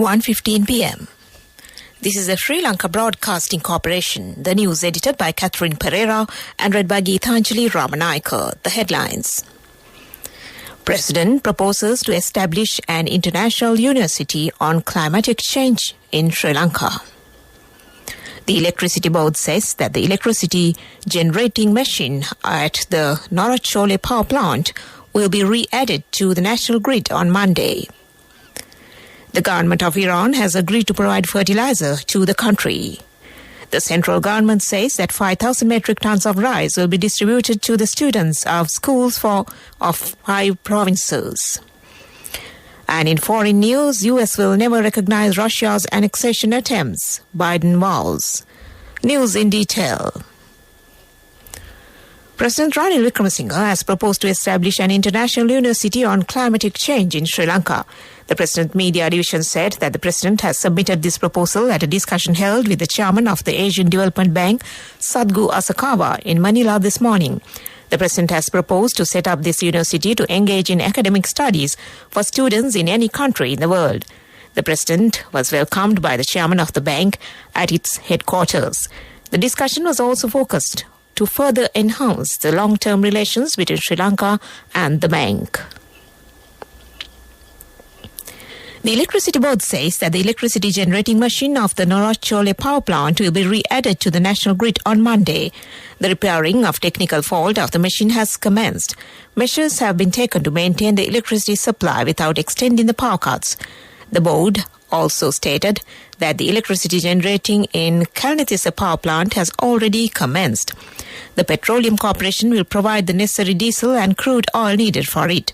1:15 p.m. This is the Sri Lanka Broadcasting Corporation. The news edited by Catherine Pereira and read by Geethanjali Ramanayaka. The headlines. President proposes to establish an international university on climatic change in Sri Lanka. The Electricity Board says that the electricity generating machine at the Norachole power plant will be re-added to the national grid on Monday. The government of Iran has agreed to provide fertilizer to the country. The central government says that 5,000 metric tons of rice will be distributed to the students of schools of 5 provinces. And in foreign news, US will never recognize Russia's annexation attempts, Biden vows. News in detail. President Ranil Wickremesinghe has proposed to establish an international university on climatic change in Sri Lanka. The President Media Division said that the President has submitted this proposal at a discussion held with the Chairman of the Asian Development Bank, Sadhgu Asakawa, in Manila this morning. The President has proposed to set up this university to engage in academic studies for students in any country in the world. The President was welcomed by the Chairman of the bank at its headquarters. The discussion was also focused to further enhance the long-term relations between Sri Lanka and the bank. The Electricity Board says that the electricity generating machine of the Norachole power plant will be re-added to the national grid on Monday. The repairing of technical fault of the machine has commenced. Measures have been taken to maintain the electricity supply without extending the power cuts. The board also stated that the electricity generating in Kalnithisa power plant has already commenced. The Petroleum Corporation will provide the necessary diesel and crude oil needed for it.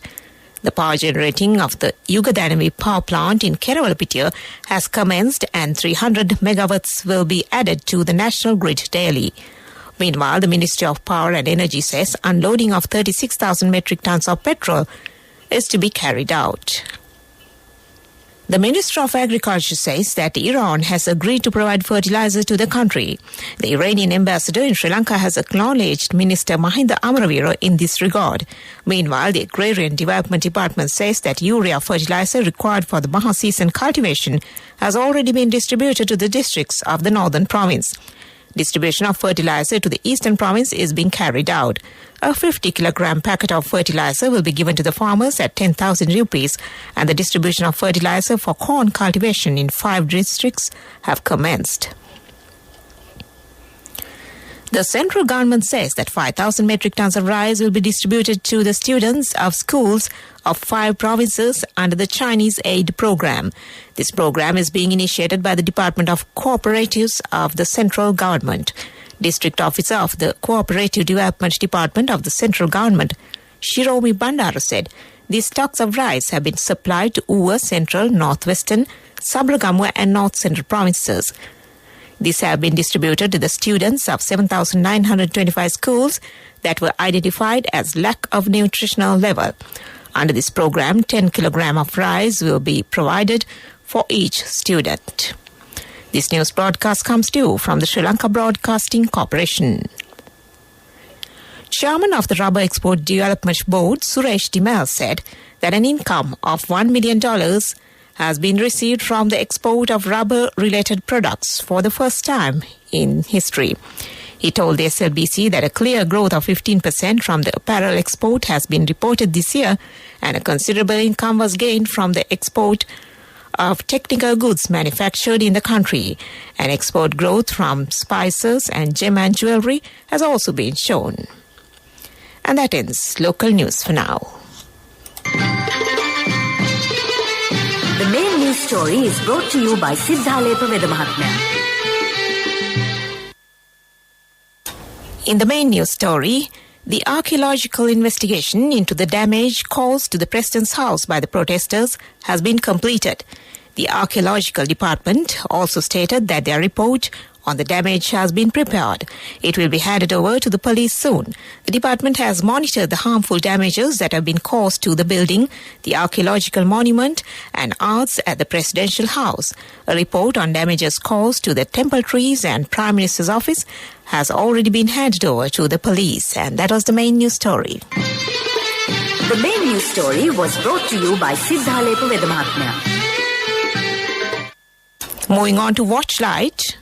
The power generating of the Yugadhanami power plant in Kerawalapitiya has commenced and 300 megawatts will be added to the national grid daily. Meanwhile, the Ministry of Power and Energy says unloading of 36,000 metric tons of petrol is to be carried out. The Minister of Agriculture says that Iran has agreed to provide fertilizer to the country. The Iranian ambassador in Sri Lanka has acknowledged Minister Mahinda Amaravira in this regard. Meanwhile, the Agrarian Development Department says that urea fertilizer required for the Maha season cultivation has already been distributed to the districts of the northern province. Distribution of fertilizer to the eastern province is being carried out. A 50-kilogram packet of fertilizer will be given to the farmers at 10,000 rupees, and the distribution of fertilizer for corn cultivation in 5 districts have commenced. The central government says that 5,000 metric tons of rice will be distributed to the students of schools of 5 provinces under the Chinese aid program. This program is being initiated by the Department of Cooperatives of the central government. District Officer of the Cooperative Development Department of the central government, Shiromi Bandara, said these stocks of rice have been supplied to Uva, Central, Northwestern, Sabragamua and North Central provinces. These have been distributed to the students of 7,925 schools that were identified as lack of nutritional level. Under this program, 10 kilograms of rice will be provided for each student. This news broadcast comes to you from the Sri Lanka Broadcasting Corporation. Chairman of the Rubber Export Development Board, Suresh Dimal, said that an income of $1 million has been received from the export of rubber-related products for the first time in history. He told the SLBC that a clear growth of 15% from the apparel export has been reported this year, and a considerable income was gained from the export of technical goods manufactured in the country. And export growth from spices and gem and jewelry has also been shown. And that ends local news for now. The main news story is brought to you by Siddhalepa Vedamahatmya. In the main news story, the archaeological investigation into the damage caused to the President's house by the protesters has been completed. The archaeological department also stated that their report on the damage has been prepared. It will be handed over to the police soon. The department has monitored the harmful damages that have been caused to the building, the archaeological monument and arts at the presidential house. A report on damages caused to the temple trees and Prime Minister's office has already been handed over to the police. And that was the main news story. The main news story was brought to you by Siddhalepa Vedamahatmya. Moving on to Watchlight.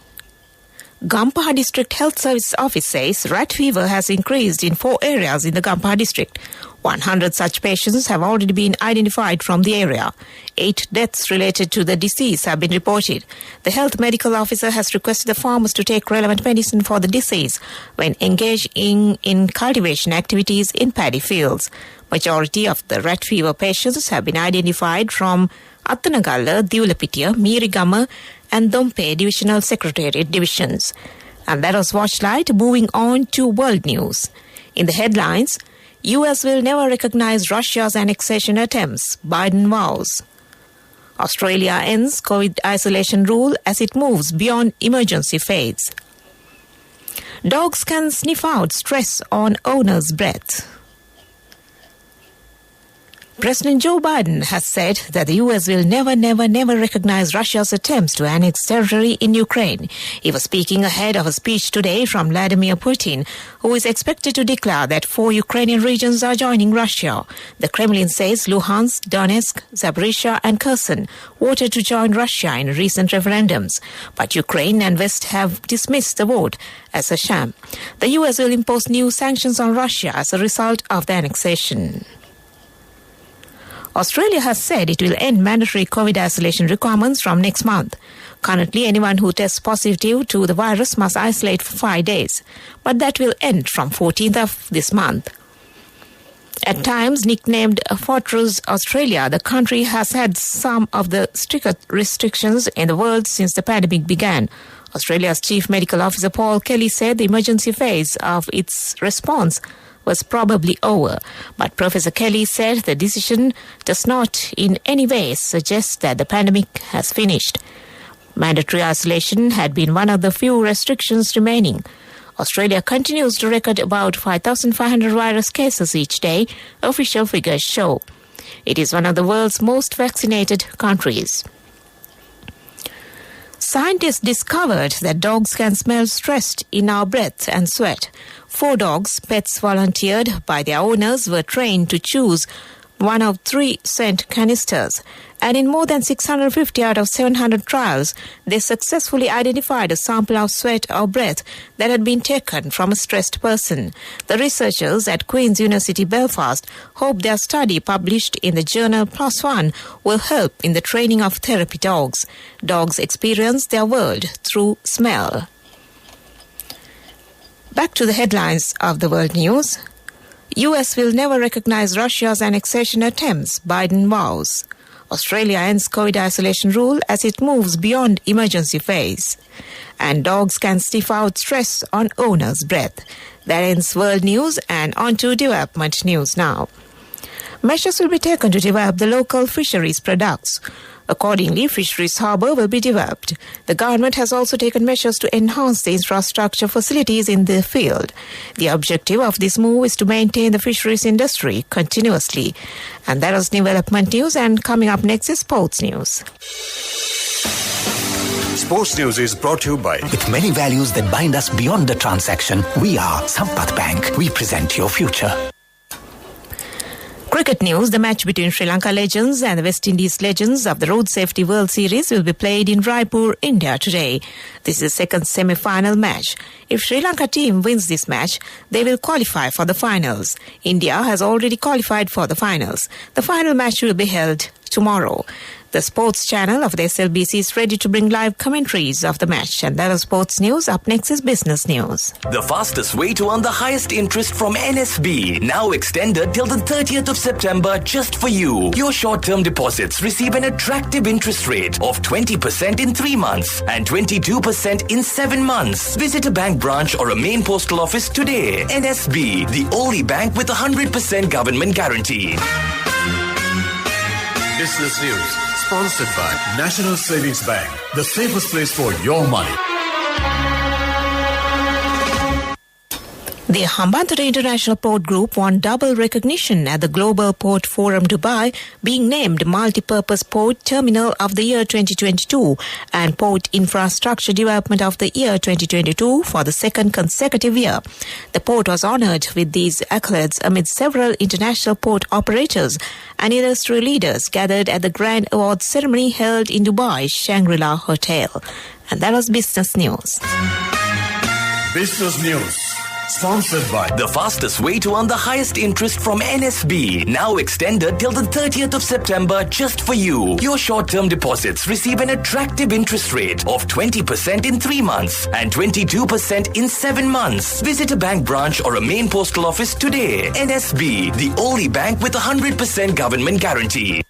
Gampaha District Health Service Office says rat fever has increased in 4 areas in the Gampaha district. 100 such patients have already been identified from the area. 8 deaths related to the disease have been reported. The health medical officer has requested the farmers to take relevant medicine for the disease when engaging in cultivation activities in paddy fields. Majority of the rat fever patients have been identified from Attanagalla, Diulapitiya, Meerigama and Dompe Divisional Secretariat divisions. And that was Watchlight. Moving on to world news. In the headlines, US will never recognize Russia's annexation attempts, Biden vows. Australia ends COVID isolation rule as it moves beyond emergency phase. Dogs can sniff out stress on owner's breath. President Joe Biden has said that the US will never recognize Russia's attempts to annex territory in Ukraine. He was speaking ahead of a speech today from Vladimir Putin, who is expected to declare that 4 Ukrainian regions are joining Russia. The Kremlin says Luhansk, Donetsk, Zaporizhia and Kherson voted to join Russia in recent referendums. But Ukraine and West have dismissed the vote as a sham. The US will impose new sanctions on Russia as a result of the annexation. Australia has said it will end mandatory COVID isolation requirements from next month. Currently, anyone who tests positive to the virus must isolate for 5 days, but that will end from 14th of this month. At times nicknamed Fortress Australia, the country has had some of the strictest restrictions in the world since the pandemic began. Australia's Chief Medical Officer Paul Kelly said the emergency phase of its response was probably over. But Professor Kelly said the decision does not in any way suggest that the pandemic has finished. Mandatory isolation had been one of the few restrictions remaining. Australia continues to record about 5,500 virus cases each day, official figures show. It is one of the world's most vaccinated countries. Scientists discovered that dogs can smell stress in our breath and sweat. 4 dogs, pets volunteered by their owners, were trained to choose one of 3 scent canisters. And in more than 650 out of 700 trials, they successfully identified a sample of sweat or breath that had been taken from a stressed person. The researchers at Queen's University Belfast hope their study, published in the journal PLOS ONE, will help in the training of therapy dogs. Dogs experience their world through smell. Back to the headlines of the world news. US will never recognize Russia's annexation attempts, Biden vows. Australia ends COVID isolation rule as it moves beyond emergency phase. And dogs can sniff out stress on owner's breath. That ends world news, and on to development news now. Measures will be taken to develop the local fisheries products. Accordingly, Fisheries Harbour will be developed. The government has also taken measures to enhance the infrastructure facilities in the field. The objective of this move is to maintain the fisheries industry continuously. And that was development news, and coming up next is sports news. Sports news is brought to you by... With many values that bind us beyond the transaction, we are Sampath Bank. We present your future. Cricket news. The match between Sri Lanka Legends and the West Indies Legends of the Road Safety World Series will be played in Raipur, India today. This is the second semi-final match. If Sri Lanka team wins this match, they will qualify for the finals. India has already qualified for the finals. The final match will be held tomorrow. The sports channel of the SLBC is ready to bring live commentaries of the match. And that is sports news. Up next is business news. The fastest way to earn the highest interest from NSB, now extended till the 30th of September just for you. Your short-term deposits receive an attractive interest rate of 20% in 3 months and 22% in 7 months. Visit a bank branch or a main postal office today. NSB, the only bank with 100% government guarantee. Business news sponsored by National Savings Bank, the safest place for your money. The Hambantota International Port Group won double recognition at the Global Port Forum Dubai, being named Multipurpose Port Terminal of the Year 2022 and Port Infrastructure Development of the Year 2022 for the second consecutive year. The port was honoured with these accolades amid several international port operators and industry leaders gathered at the Grand Awards ceremony held in Dubai's Shangri-La Hotel. And that was Business News. Business News. Sponsored by The fastest way to earn the highest interest from NSB, now extended till the 30th of September just for you. Your short-term deposits receive an attractive interest rate of 20% in 3 months and 22% in 7 months. Visit a bank branch or a main postal office today. NSB, the only bank with 100% government guarantee.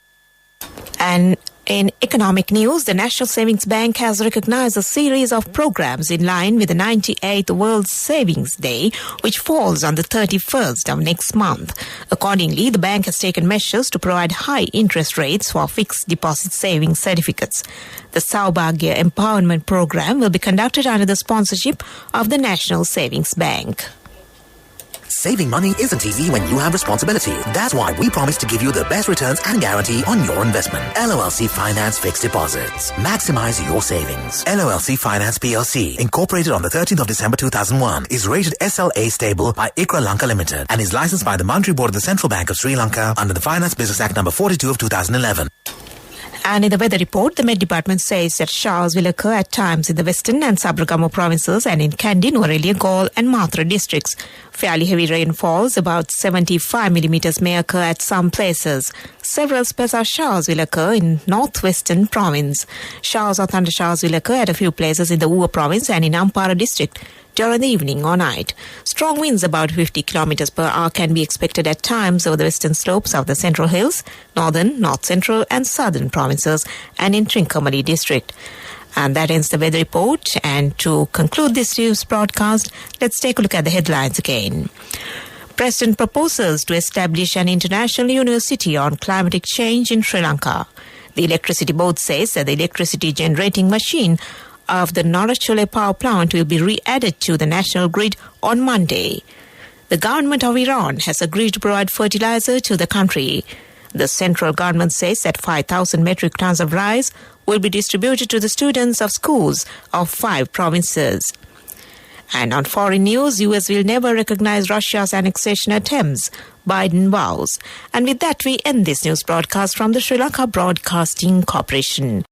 And in economic news, the National Savings Bank has recognized a series of programs in line with the 98th World Savings Day, which falls on the 31st of next month. Accordingly, the bank has taken measures to provide high interest rates for fixed deposit savings certificates. The Saubhagya Empowerment Program will be conducted under the sponsorship of the National Savings Bank. Saving money isn't easy when you have responsibility. That's why we promise to give you the best returns and guarantee on your investment. LOLC Finance Fixed Deposits. Maximize your savings. LOLC Finance PLC, incorporated on the 13th of December 2001, is rated SLA stable by ICRA Lanka Limited and is licensed by the Monetary Board of the Central Bank of Sri Lanka under the Finance Business Act number 42 of 2011. And in the weather report, the Met Department says that showers will occur at times in the Western and Sabaragamu provinces and in Kandy, Nuwara, Galle and Mathura districts. Fairly heavy rainfalls, about 75 millimeters, may occur at some places. Several sparse showers will occur in northwestern province. Showers or thunder showers will occur at a few places in the Uva province and in Ampara district during the evening or night. Strong winds about 50 kilometers per hour can be expected at times over the western slopes of the Central Hills, northern, north central and southern provinces and in Trincomalee district. And that ends the weather report. And to conclude this news broadcast, let's take a look at the headlines again. President proposes to establish an international university on climatic change in Sri Lanka. The Electricity Board says that the electricity generating machine of the Norachole power plant will be re-added to the national grid on Monday. The government of Iran has agreed to provide fertilizer to the country. The central government says that 5,000 metric tons of rice will be distributed to the students of schools of 5 provinces. And on foreign news, US will never recognize Russia's annexation attempts, Biden vows. And with that, we end this news broadcast from the Sri Lanka Broadcasting Corporation.